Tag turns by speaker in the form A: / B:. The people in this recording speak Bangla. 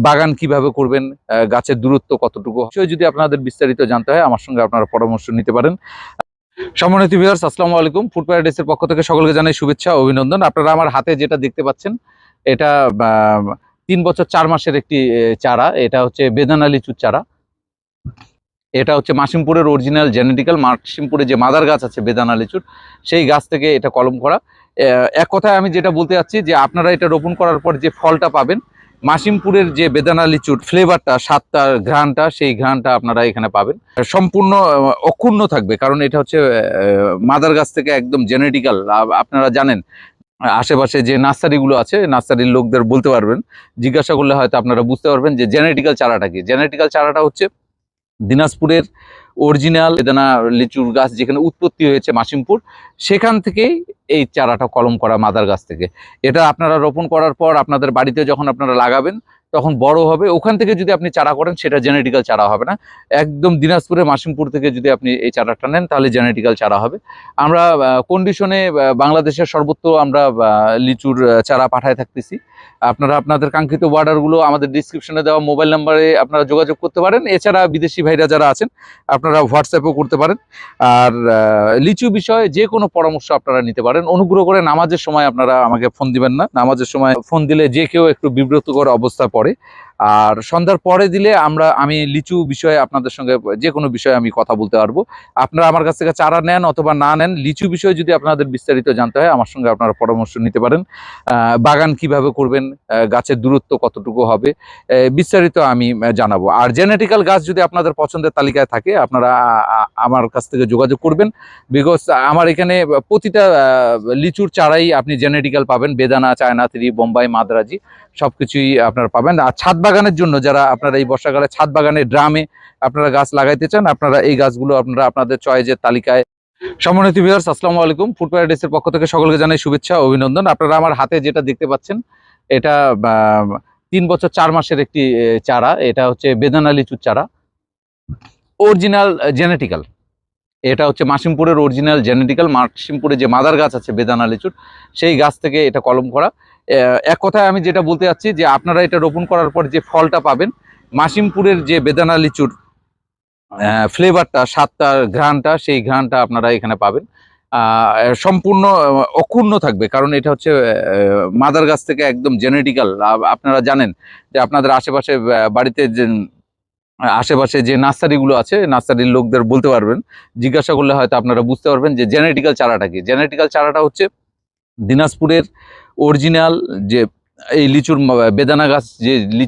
A: বাগান কিভাবে করবেন, গাছের দূরত্ব কতটুকু, যদি আপনাদের বিস্তারিত জানতে হয় আমার সঙ্গে আপনারা পরামর্শ নিতে পারেন। সম্মানিত ভিউয়ার্স, আসসালামু আলাইকুম। ফুড প্যারাডাইসের পক্ষ থেকে সকলকে জানাই শুভেচ্ছা, অভিনন্দন। আপনারা আমার হাতে যেটা দেখতে পাচ্ছেন এটা 3 বছর 4 মাসের একটি চারা। এটা হচ্ছে বেদানা লিচুর চারা। এটা হচ্ছে মাসিমপুরের অরিজিনাল জেনেটিক্যাল, মাসিমপুরে যে মাদার গাছ আছে বেদানা লিচুর, সেই গাছ থেকে এটা কলম করা। এক কথায় আমি যেটা বলতে চাচ্ছি যে আপনারা এটা রোপণ করার পর যে ফলটা পাবেন, মাসিমপুরের যে বেদানা লিচুর ফ্লেভারটা, স্বাদটা, ঘ্রাণটা, সেই ঘ্রাণটা আপনারা এখানে পাবেন। সম্পূর্ণ অক্ষুণ্ণ থাকবে, কারণ এটা হচ্ছে মাদার গাছ থেকে একদম জেনেটিক্যাল। আপনারা জানেন আশেপাশে যে নার্সারিগুলো আছে, নার্সারির লোকদের বলতে পারবেন, জিজ্ঞাসা করলে হয়তো আপনারা বুঝতে পারবেন যে জেনেটিক্যাল চারাটা কি। জেনেটিক্যাল চারাটা হচ্ছে দিনাজপুরের অরিজিনাল বেদানা লিচুর গাছ যেখানে উৎপত্তি হয়েছে মাসিমপুর, সেখান থেকেই এই চারাটা কলম করা মাদার গাছ থেকে। এটা আপনারা রোপণ করার পর আপনাদের বাড়িতে যখন আপনারা লাগাবেন তখন বড় হবে। ওখান থেকে যদি আপনি চারা করেন সেটা জেনেটিক্যাল চারা হবে না। একদম দিনাজপুরের মাসিমপুর থেকে যদি আপনি এই চারাটা নেন তাহলে জেনেটিক্যাল চারা হবে। আমরা কন্ডিশনে বাংলাদেশের সর্বত্র আমরা লিচুর চারা পাঠায় থাকতেছি। আপনারা আপনাদের কাঙ্ক্ষিত অর্ডারগুলো আমাদের ডিসক্রিপশনে দেওয়া মোবাইল নাম্বারে আপনারা যোগাযোগ করতে পারেন। এছাড়া বিদেশি ভাইরা যারা আছেন আপনারা হোয়াটসঅ্যাপও করতে পারেন। আর লিচু বিষয়ে যে কোনো পরামর্শ আপনারা নিতে পারেন। অনুগ্রহ করে নামাজের সময় আপনারা আমাকে ফোন দিবেন না। নামাজের সময় ফোন দিলে যে কেউ একটু বিব্রতকর অবস্থায় পড়ে। আর সন্ধ্যার পরে দিলে আমি লিচু বিষয়ে আপনাদের সঙ্গে যে কোনো বিষয়ে আমি কথা বলতে পারবো। আপনারা আমার কাছ থেকে চারা নেন অথবা না নেন, লিচু বিষয়ে যদি আপনাদের বিস্তারিত জানতে হয় আমার সঙ্গে আপনারা পরামর্শ নিতে পারেন। বাগান কিভাবে করবেন, গাছের দূরত্ব কতটুকু হবে, বিস্তারিত আমি জানাবো। আর জেনেটিক্যাল গাছ যদি আপনাদের পছন্দের তালিকায় থাকে আপনারা আমার কাছ থেকে যোগাযোগ করবেন। বিকজ আমার এখানে প্রতিটা লিচুর চারাই আপনি জেনেটিক্যাল পাবেন। বেদানা, চায়না থ্রি, বোম্বাই, মাদ্রাজি সবকিছুই আপনারা পাবেন। আর ছাদ বাগানের জন্য যারা আপনারা এই বর্ষাকালে ছাদ বাগানে ড্রামে আপনারা গাছ লাগাইতে চান, আপনারা এই গাছগুলো আপনারা আপনাদের চয়েসের তালিকায়। সম্মানিত ভিউয়ার্স, আসসালামু আলাইকুম। ফুড প্যারাডাইসের পক্ষ থেকে সকলকে জানাই শুভেচ্ছা, অভিনন্দন। আপনারা আমার হাতে যেটা দেখতে পাচ্ছেন এটা 3 বছর 4 মাসের একটি চারা। এটা হচ্ছে বেদানা লিচুর চারা, অরিজিনাল জেনেটিক্যাল। এটা হচ্ছে মাসিমপুরের অরিজিনাল জেনেটিক্যাল, মাসিমপুরে যে মাদার গাছ আছে বেদানা লিচুর, সেই গাছ থেকে এটা কলম করা। এক কথায় আমি যেটা বলতে চাচ্ছি যে আপনারা এটা রোপণ করার পর যে ফলটা পাবেন, মাসিমপুরের যে বেদানা লিচুর ফ্লেভারটা, স্বাদটা, ঘ্রাণটা, সেই ঘ্রাণটা আপনারা এখানে পাবেন। সম্পূর্ণ অক্ষুণ্ণ থাকবে, কারণ এটা হচ্ছে মাদার গাছ থেকে একদম জেনেটিক্যাল। আপনারা জানেন যে আপনাদের আশেপাশে বাড়িতে যে আশেপাশে যে নার্সারিগুলো আছে, নার্সারির লোকদের বলতে পারবেন, জিজ্ঞাসা করলে হয়তো আপনারা বুঝতে পারবেন যে জেনেটিক্যাল চারাটা কি। জেনেটিক্যাল চারাটা হচ্ছে দিনাজপুরের অরিজিনাল যে এই লিচুর বেদানা গাছ, যে লিচু